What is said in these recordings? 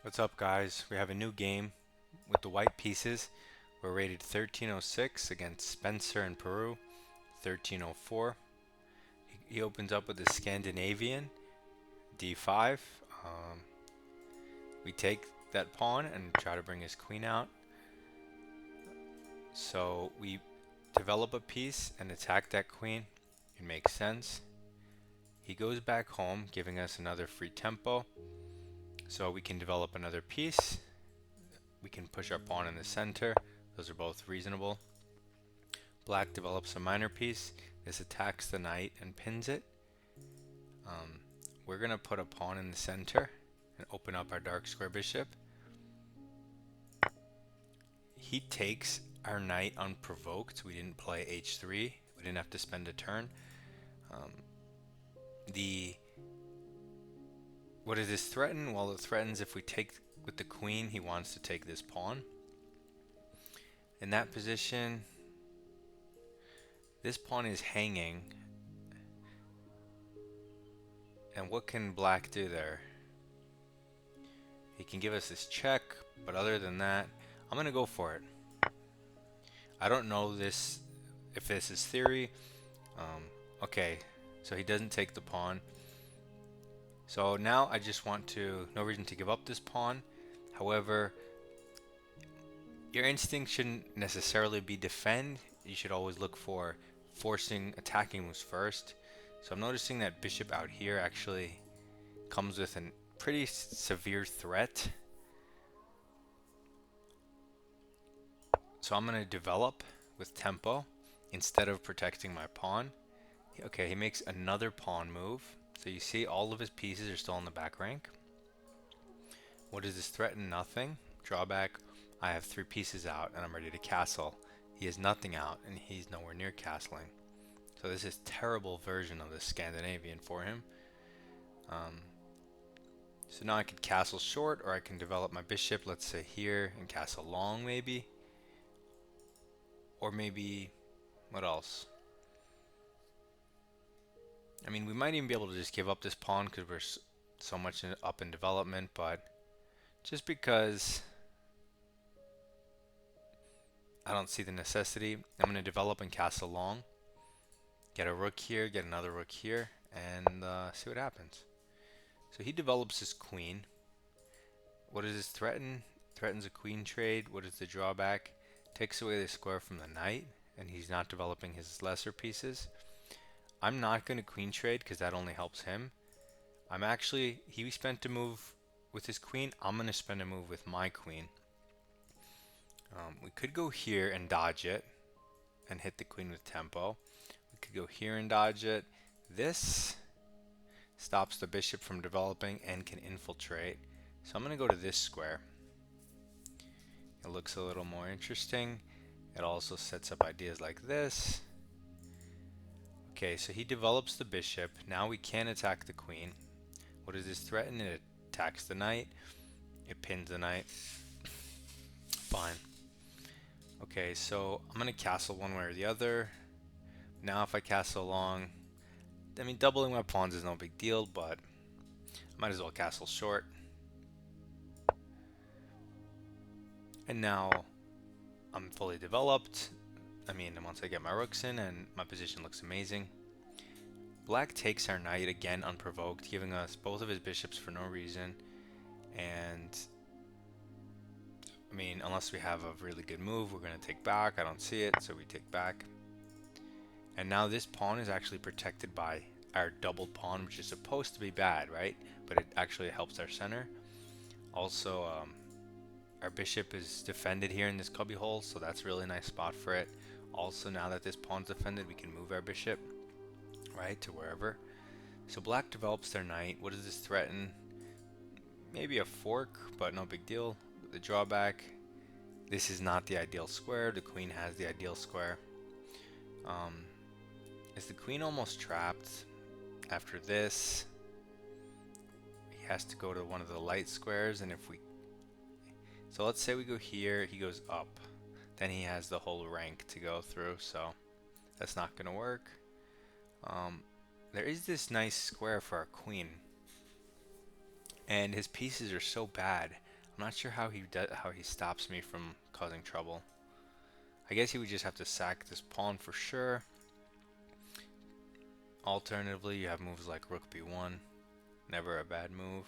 What's up, guys? We have a new game with the white pieces. We're rated 1306 against Spencer in Peru, 1304. He opens up with the Scandinavian d5. Um, we take that pawn and try to bring his queen out. So we develop a piece and attack that queen. It makes sense. He goes back home, giving us another free tempo. So we can develop another piece. We can push our pawn in the center. Those are both reasonable. Black develops a minor piece. This attacks the knight and pins it. We're going to put a pawn in the center and open up our dark square bishop. He takes our knight unprovoked. We didn't play h3. We didn't have to spend a turn. What does this threaten? Well, it threatens if we take with the queen, he wants to take this pawn. In that position, this pawn is hanging. And what can black do there? He can give us this check, but other than that, I'm going to go for it. I don't know this if this is theory. Okay, so he doesn't take the pawn. So now I just want to, no reason to give up this pawn. However, your instinct shouldn't necessarily be defend. You should always look for forcing attacking moves first. So I'm noticing that bishop out here actually comes with a pretty severe threat. So I'm going to develop with tempo instead of protecting my pawn. Okay, he makes another pawn move. So you see all of his pieces are still in the back rank. What does this threaten? Nothing. Drawback, I have 3 pieces out and I'm ready to castle. He has nothing out and he's nowhere near castling. So this is a terrible version of the Scandinavian for him. So now I could castle short, or I can develop my bishop, let's say here, and castle long maybe. Or maybe, what else? I mean, we might even be able to just give up this pawn because we're so much up in development, but just because I don't see the necessity, I'm going to develop and castle long. Get a rook here, get another rook here, and see what happens. So he develops his queen. What does this threaten? Threatens a queen trade. What is the drawback? Takes away the square from the knight, and he's not developing his lesser pieces. I'm not going to queen trade because that only helps him. He spent a move with his queen. I'm going to spend a move with my queen. We could go here and dodge it and hit the queen with tempo. We could go here and dodge it. This stops the bishop from developing and can infiltrate. So I'm going to go to this square. It looks a little more interesting. It also sets up ideas like this. Okay, so he develops the bishop. Now we can attack the queen. What does this threaten? It attacks the knight. It pins the knight. Fine. Okay, so I'm going to castle one way or the other. Now if I castle long, I mean, doubling my pawns is no big deal, but I might as well castle short. And now I'm fully developed. I mean, once I get my rooks in, and my position looks amazing. Black takes our knight again unprovoked, giving us both of his bishops for no reason. And I mean, unless we have a really good move, we're going to take back. I don't see it, so we take back. And now this pawn is actually protected by our double pawn, which is supposed to be bad, right? But it actually helps our center. Also, our bishop is defended here in this cubby hole, so that's a really nice spot for it. Also, now that this pawn's defended, we can move our bishop, right, to wherever. So black develops their knight. What does this threaten? Maybe a fork, but no big deal. The drawback, this is not the ideal square. The queen has the ideal square. Is the queen almost trapped? After this, he has to go to one of the light squares, and if we... So let's say we go here, he goes up. Then he has the whole rank to go through, so that's not going to work. There is this nice square for our queen, and his pieces are so bad. I'm not sure how he stops me from causing trouble. I guess he would just have to sack this pawn for sure. Alternatively, you have moves like rook b1, never a bad move.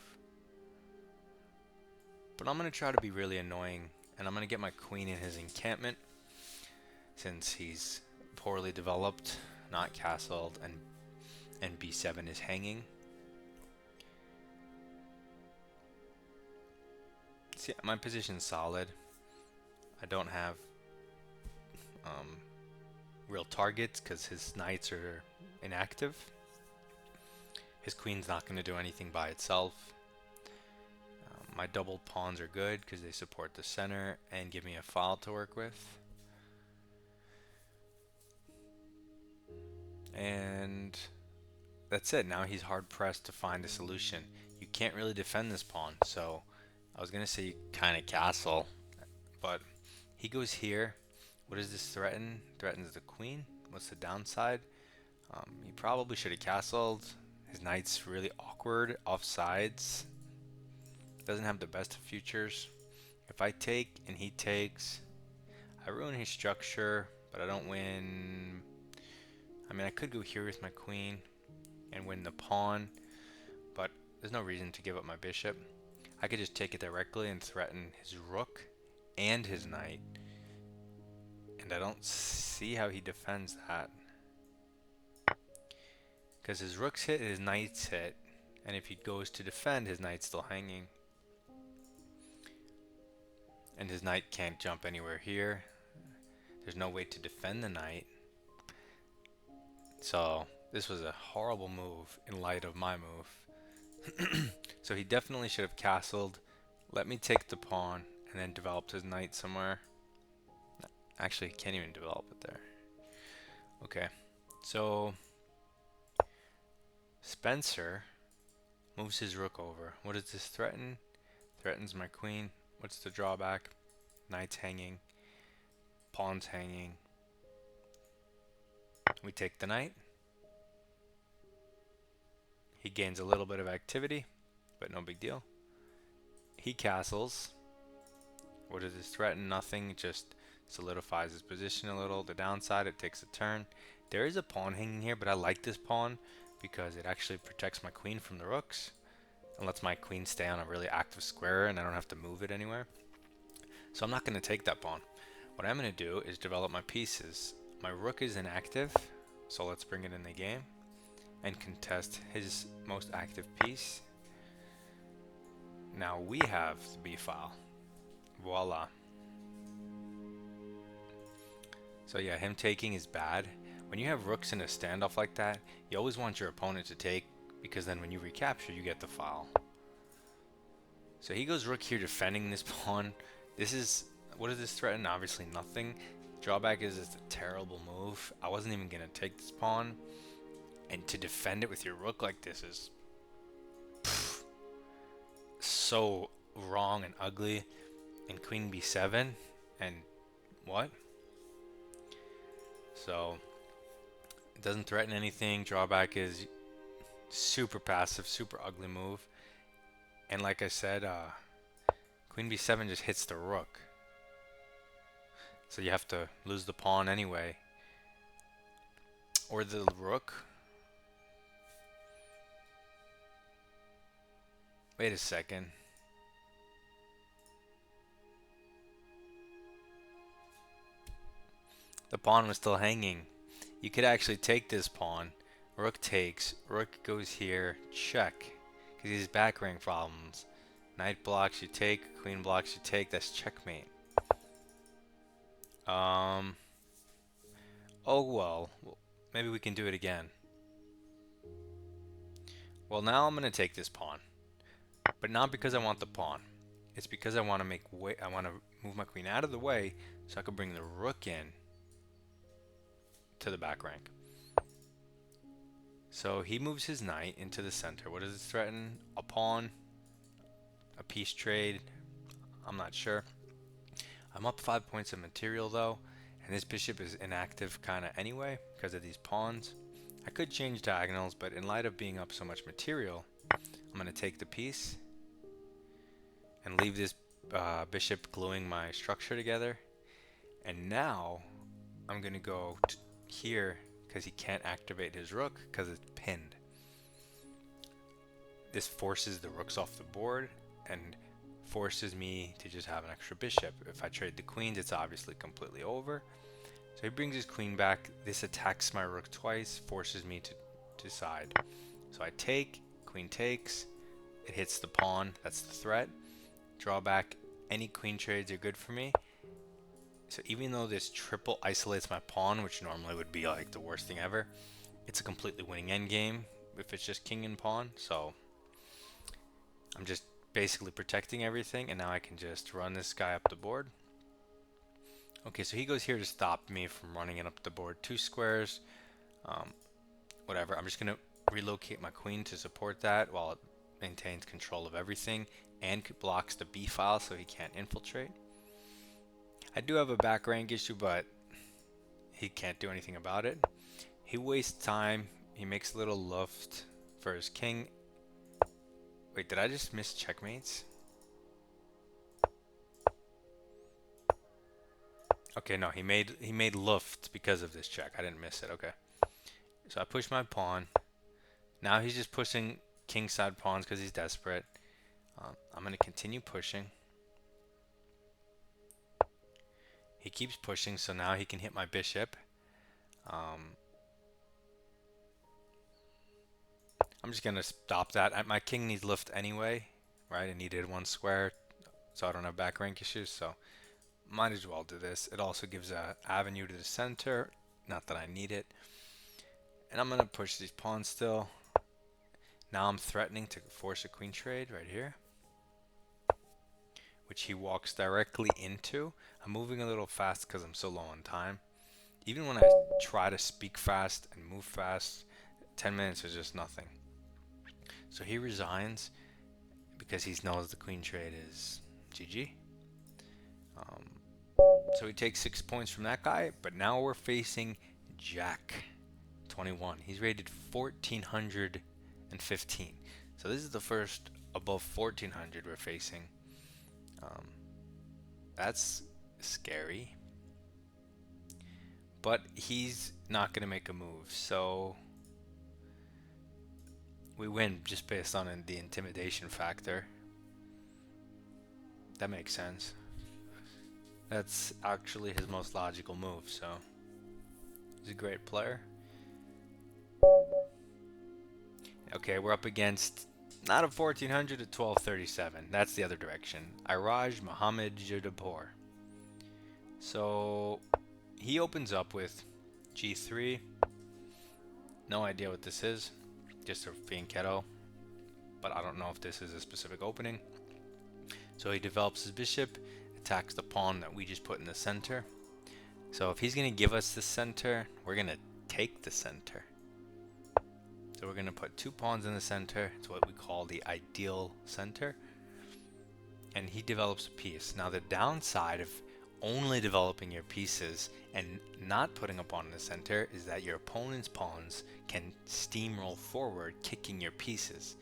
But I'm going to try to be really annoying, and I'm going to get my queen in his encampment, since he's poorly developed, not castled, and b7 is hanging. See, my position's solid. I don't have real targets because his knights are inactive. His queen's not going to do anything by itself. My double pawns are good because they support the center and give me a file to work with. And that's it. Now he's hard pressed to find a solution. You can't really defend this pawn, so I was gonna say kind of castle, but he goes here. What does this threaten? Threatens the queen. What's the downside? He probably should have castled. His knight's really awkward off sides. Doesn't have the best of futures. If I take and he takes, I ruin his structure, but I don't win. I mean, I could go here with my queen and win the pawn, but there's no reason to give up my bishop. I could just take it directly and threaten his rook and his knight, and I don't see how he defends that, because his rook's hit, his knight's hit, and if he goes to defend, his knight's still hanging, and his knight can't jump anywhere here. There's no way to defend the knight. So this was a horrible move in light of my move. So he definitely should have castled, let me take the pawn, and then developed his knight somewhere. Actually, he can't even develop it there. Okay, so Spencer moves his rook over. What does this threaten? Threatens my queen. What's the drawback? Knight's hanging, pawn's hanging. We take the knight. He gains a little bit of activity, but no big deal. He castles. What does this threaten? Nothing, it just solidifies his position a little. The downside, it takes a turn. There is a pawn hanging here, but I like this pawn because it actually protects my queen from the rooks and lets my queen stay on a really active square, and I don't have to move it anywhere. So I'm not going to take that pawn. What I'm going to do is develop my pieces. My rook is inactive, so let's bring it in the game and contest his most active piece. Now we have the b file. Voila. So yeah, him taking is bad. When you have rooks in a standoff like that, you always want your opponent to take, because then when you recapture, you get the file. So he goes rook here, defending this pawn. This is, what does this threaten? Obviously nothing. Drawback is it's a terrible move. I wasn't even gonna take this pawn, and to defend it with your rook like this is so wrong and ugly. And queen b7, and what? So it doesn't threaten anything. Drawback is super passive, super ugly move. And like I said, queen b7 just hits the rook, so you have to lose the pawn anyway, or the rook. Wait a second. The pawn was still hanging. You could actually take this pawn. Rook takes. Rook goes here. Check. Because he has back rank problems. Knight blocks, you take. Queen blocks, you take. That's checkmate. Oh well. Maybe we can do it again. Well, now I'm going to take this pawn. But not because I want the pawn. It's because I want to I want to move my queen out of the way so I can bring the rook in to the back rank. So he moves his knight into the center. What does it threaten? A pawn? A piece trade? I'm not sure. I'm up 5 points of material though, and this bishop is inactive kinda anyway because of these pawns. I could change diagonals, but in light of being up so much material, I'm gonna take the piece and leave this bishop gluing my structure together. And now I'm gonna go here because he can't activate his rook because it's pinned. This forces the rooks off the board and forces me to just have an extra bishop. If I trade the queens, it's obviously completely over. So he brings his queen back. This attacks my rook twice, forces me to decide. So I take, queen takes, it hits the pawn, that's the threat. Draw back, any queen trades are good for me. So even though this triple isolates my pawn, which normally would be like the worst thing ever, it's a completely winning endgame if it's just king and pawn. So I'm just basically protecting everything, and now I can just run this guy up the board. Okay, so he goes here to stop me from running it up the board 2 squares. Whatever, I'm just going to relocate my queen to support that while it maintains control of everything and blocks the b file so he can't infiltrate. I do have a back rank issue, but he can't do anything about it. He wastes time. He makes a little luft for his king. Wait, did I just miss checkmates? Okay, no, he made luft because of this check. I didn't miss it. Okay. So I push my pawn. Now he's just pushing kingside pawns because he's desperate. I'm going to continue pushing. He keeps pushing, so now he can hit my bishop. I'm just going to stop that. My king needs lift anyway, right? It needed 1 square, so I don't have back rank issues, so might as well do this. It also gives an avenue to the center, not that I need it. And I'm going to push these pawns still. Now I'm threatening to force a queen trade right here, which he walks directly into. I'm moving a little fast because I'm so low on time. Even when I try to speak fast and move fast, 10 minutes is just nothing. So he resigns because he knows the queen trade is GG. So he takes 6 points from that guy, but now we're facing Jack 21. He's rated 1415. So this is the first above 1400 we're facing. That's scary. But he's not going to make a move, so we win just based on the intimidation factor. That makes sense. That's actually his most logical move, so he's a great player. Okay, we're up against not a 1400, a 1237. That's the other direction. Iraj Muhammad Jadapur. So he opens up with g3. No idea what this is. Just a fianchetto. But I don't know if this is a specific opening. So he develops his bishop, attacks the pawn that we just put in the center. So if he's going to give us the center, we're going to take the center. So we're going to put 2 pawns in the center. It's what we call the ideal center. And he develops a piece. Now the downside of only developing your pieces and not putting a pawn in the center is that your opponent's pawns can steamroll forward, kicking your pieces.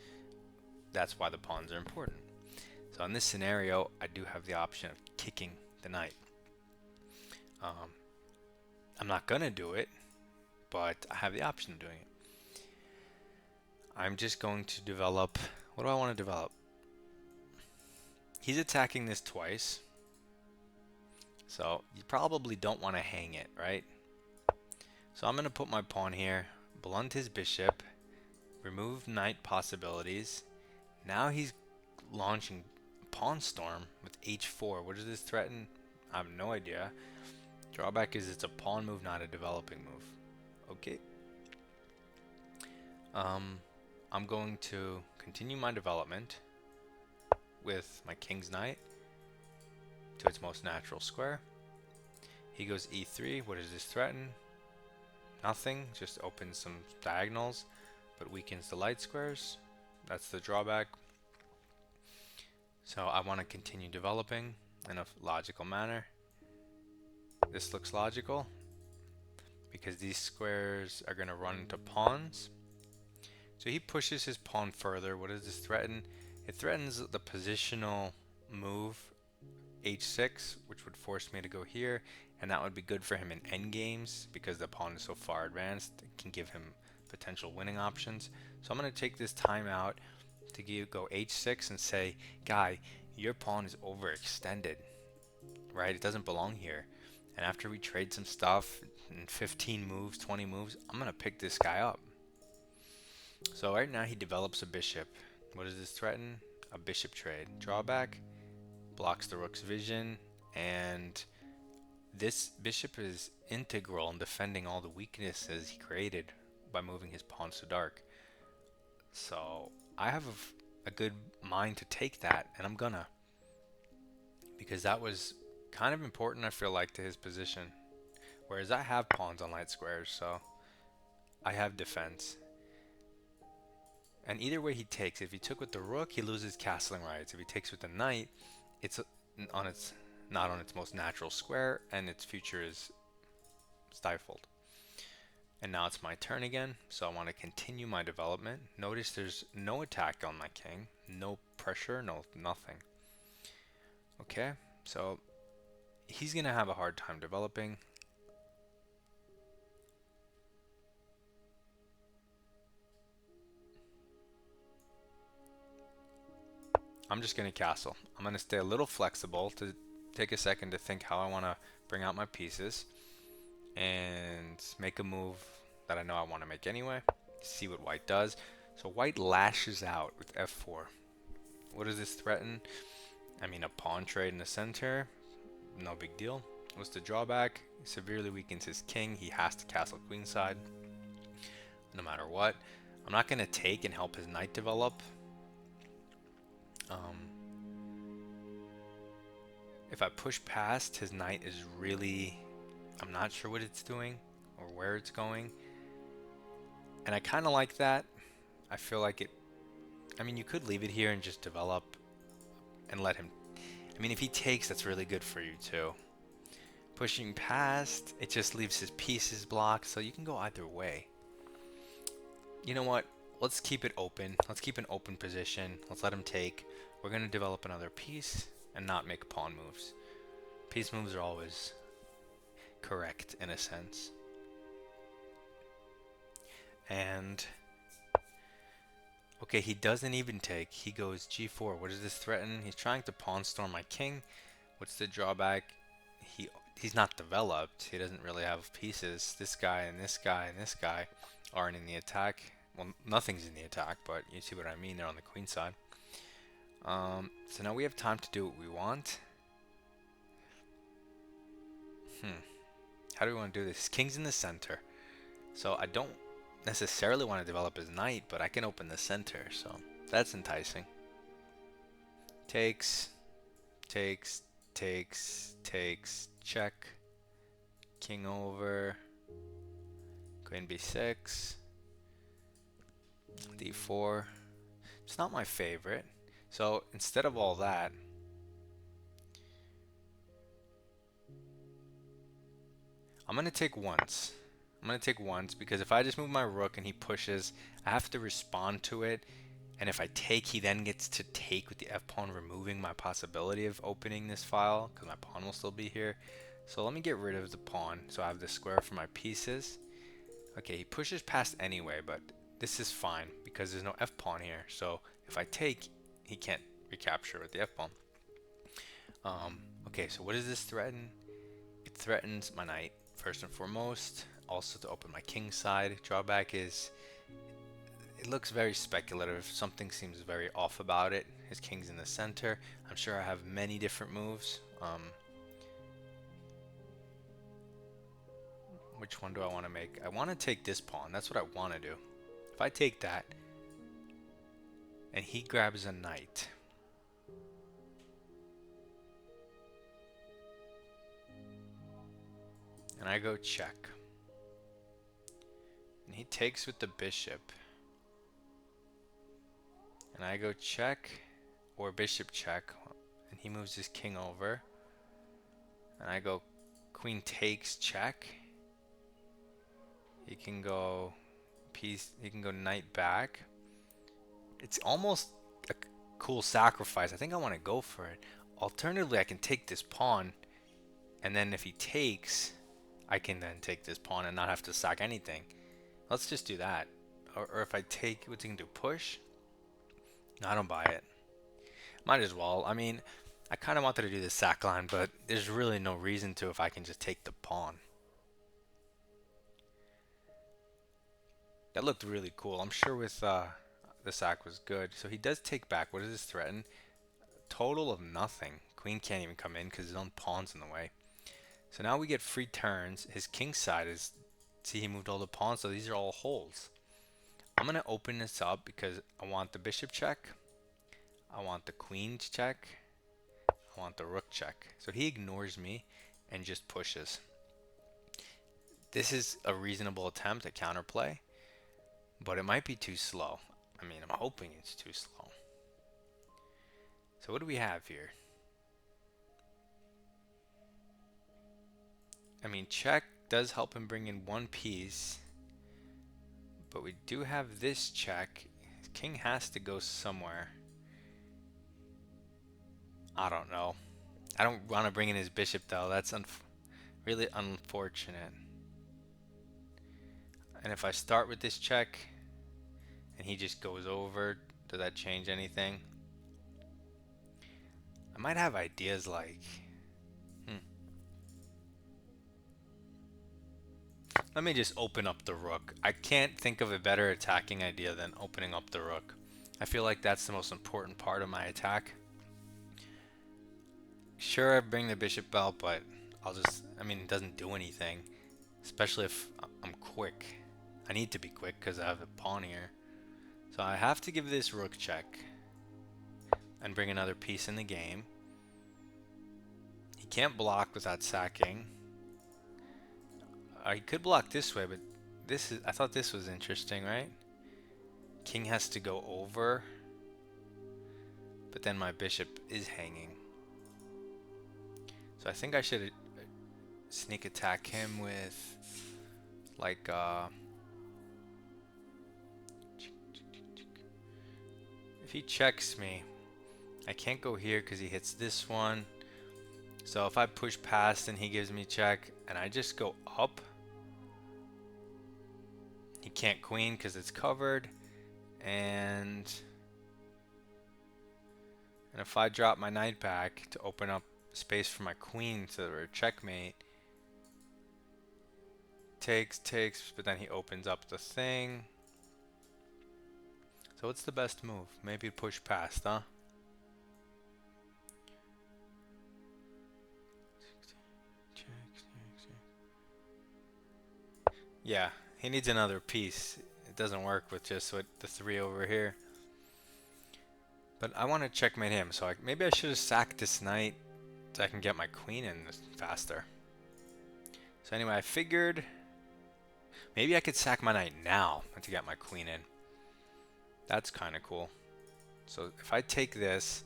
That's why the pawns are important. So in this scenario, I do have the option of kicking the knight. I'm not going to do it, but I have the option of doing it. I'm just going to develop. What do I want to develop? He's attacking this twice. So you probably don't want to hang it, right? So I'm going to put my pawn here, blunt his bishop, remove knight possibilities. Now he's launching pawn storm with h4. What does this threaten? I have no idea. Drawback is it's a pawn move, not a developing move. Okay. I'm going to continue my development with my king's knight to its most natural square. He goes e3. What does this threaten? Nothing. Just opens some diagonals, but weakens the light squares. That's the drawback. So I want to continue developing in a logical manner. This looks logical because these squares are going to run into pawns. So he pushes his pawn further. What does this threaten? It threatens the positional move h6, which would force me to go here, and that would be good for him in endgames because the pawn is so far advanced. It can give him potential winning options. So I'm going to take this time out to go h6 and say, guy, your pawn is overextended, right? It doesn't belong here. And after we trade some stuff in 15 moves, 20 moves, I'm going to pick this guy up. So right now he develops a bishop. What does this threaten? A bishop trade. Drawback, blocks the rook's vision, and this bishop is integral in defending all the weaknesses he created by moving his pawns to dark. So I have a good mind to take that, and I'm gonna, because that was kind of important, I feel like, to his position. Whereas I have pawns on light squares, so I have defense. And either way he takes, if he took with the rook, he loses castling rights. If he takes with the knight, it's on its not on its most natural square, and its future is stifled. And now it's my turn again, so I want to continue my development. Notice there's no attack on my king, no pressure, nothing. Okay, so he's gonna have a hard time developing. I'm just gonna castle. I'm gonna stay a little flexible to take a second to think how I want to bring out my pieces and make a move that I know I want to make anyway. See what white does. So white lashes out with f4. What does this threaten? I mean, a pawn trade in the center, no big deal. What's the drawback? It severely weakens his king. He has to castle queenside no matter what. I'm not going to take and help his knight develop. If I push past, his knight is really, I'm not sure what it's doing or where it's going. And I kind of like that. I feel like it, I mean, you could leave it here and just develop and let him, I mean, if he takes, that's really good for you too. Pushing past, it just leaves his pieces blocked, so you can go either way. You know what? Let's keep it open. Let's keep an open position. Let's let him take. We're going to develop another piece and not make pawn moves. Piece moves are always correct in a sense. And okay, he doesn't even take. He goes g4. What does this threaten? He's trying to pawn storm my king. What's the drawback? He's not developed. He doesn't really have pieces. This guy and this guy and this guy aren't in the attack. Well, nothing's in the attack, but you see what I mean. They're on the queen side. So now we have time to do what we want. How do we want to do this? King's in the center. So I don't necessarily want to develop his knight, but I can open the center. So that's enticing. Takes, takes, takes, takes, check. King over. Queen b6. d4. It's not my favorite. So instead of all that, I'm going to take once. I'm going to take once because if I just move my rook and he pushes, I have to respond to it. And if I take, he then gets to take with the f-pawn, removing my possibility of opening this file because my pawn will still be here. So let me get rid of the pawn so I have the square for my pieces. Okay, he pushes past anyway, but this is fine because there's no f-pawn here. So if I take, he can't recapture with the f-pawn. Okay, so what does this threaten? It threatens my knight first and foremost. Also to open my king side. Drawback is it looks very speculative. Something seems very off about it. His king's in the center. I'm sure I have many different moves. Which one do I want to make? I want to take this pawn. That's what I want to do. If I take that and he grabs a knight, and I go check, and he takes with the bishop, and I go check or bishop check, and he moves his king over, and I go queen takes check. He can go piece, he can go knight back. It's almost a cool sacrifice. I think I want to go for it. Alternatively, I can take this pawn, and then if he takes, I can then take this pawn and not have to sack anything. Let's just do that. Or if I take, what's he gonna do, push? No, I don't buy it. Might as well. I mean, I kind of wanted to do the sack line, but there's really no reason to if I can just take the pawn. That looked really cool. I'm sure with the sack was good. So he does take back. What does this threaten? Total of nothing. Queen can't even come in because his own pawn's in the way. So now we get free turns. His king side is, see, he moved all the pawns, so these are all holes. I'm going to open this up because I want the bishop check. I want the queen check. I want the rook check. So he ignores me and just pushes. This is a reasonable attempt at counterplay, but it might be too slow. I mean, I'm hoping it's too slow. So what do we have here? I mean, check does help him bring in one piece, but we do have this check. His king has to go somewhere. I don't know. I don't want to bring in his bishop though. That's really unfortunate. And if I start with this check and he just goes over, does that change anything? I might have ideas like, let me just open up the rook. I can't think of a better attacking idea than opening up the rook. I feel like that's the most important part of my attack. Sure, I bring the bishop out, but I'll just, I mean, it doesn't do anything. Especially if I'm quick. I need to be quick because I have a pawn here. So I have to give this rook check and bring another piece in the game. He can't block without sacking. I could block this way, but this is, I thought this was interesting, right? King has to go over, but then my bishop is hanging. So I think I should sneak attack him with like if he checks me, I can't go here because he hits this one. So if I push past and he gives me check and I just go up, he can't queen because it's covered. And if I drop my knight back to open up space for my queen to checkmate, takes, but then he opens up the thing. So what's the best move? Maybe push past, huh? Yeah, he needs another piece. It doesn't work with just with the 3 over here. But I want to checkmate him, so maybe I should have sacked this knight so I can get my queen in faster. So anyway, I figured maybe I could sack my knight now to get my queen in. That's kind of cool. So if I take this,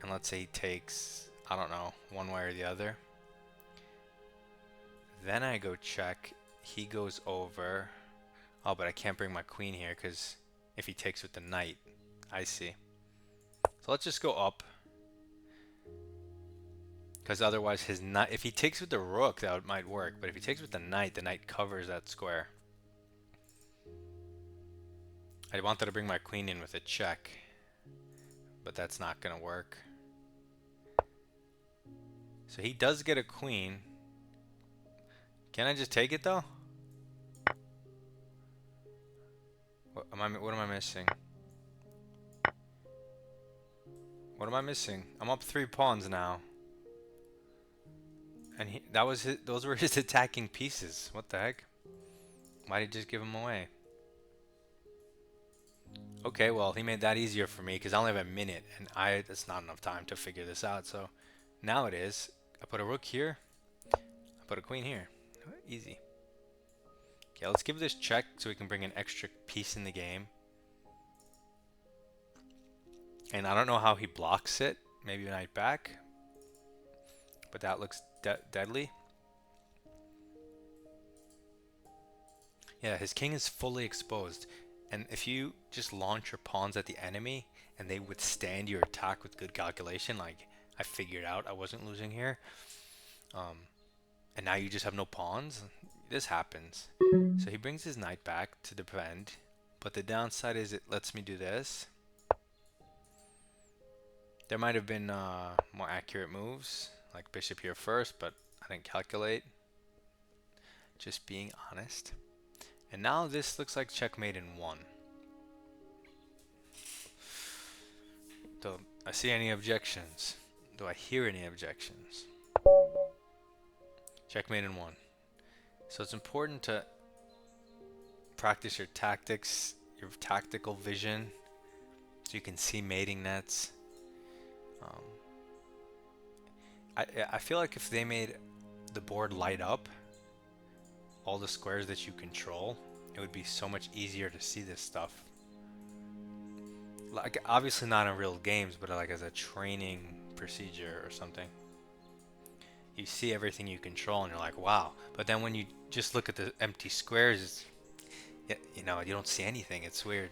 and let's say he takes, I don't know, one way or the other. Then I go check, he goes over. Oh, but I can't bring my queen here because if he takes with the knight, I see. So let's just go up. Because otherwise his knight, if he takes with the rook, that might work. But if he takes with the knight covers that square. I wanted to bring my queen in with a check, but that's not going to work. So he does get a queen. Can I just take it though? What am I missing? What am I missing? I'm up 3 pawns now. And those were his attacking pieces. What the heck? Why did he just give them away? Okay, well, he made that easier for me because I only have a minute and that's not enough time to figure this out. So now it is. I put a rook here. I put a queen here. Easy. Okay, let's give this check so we can bring an extra piece in the game. And I don't know how he blocks it. Maybe knight back. But that looks deadly. Yeah, his king is fully exposed. And if you just launch your pawns at the enemy and they withstand your attack with good calculation, like I figured out I wasn't losing here. And now you just have no pawns. This happens. So he brings his knight back to defend, but the downside is it lets me do this. There might have been more accurate moves, like bishop here first, but I didn't calculate. Just being honest. And now this looks like checkmate in one. Do I see any objections? Do I hear any objections? Checkmate in one. So it's important to practice your tactics, your tactical vision, so you can see mating nets. I feel like if they made the board light up, all the squares that you control, it would be so much easier to see this stuff. Like, obviously not in real games, but like as a training procedure or something. You see everything you control and you're like, wow. But then when you just look at the empty squares, you know, you don't see anything. It's weird.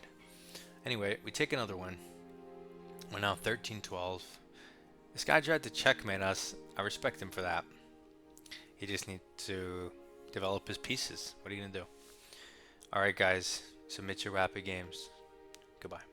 Anyway, we take another one. We're now 13-12. This guy tried to checkmate us. I respect him for that. He just needs to develop his pieces. What are you going to do? Alright guys, submit your rapid games. Goodbye.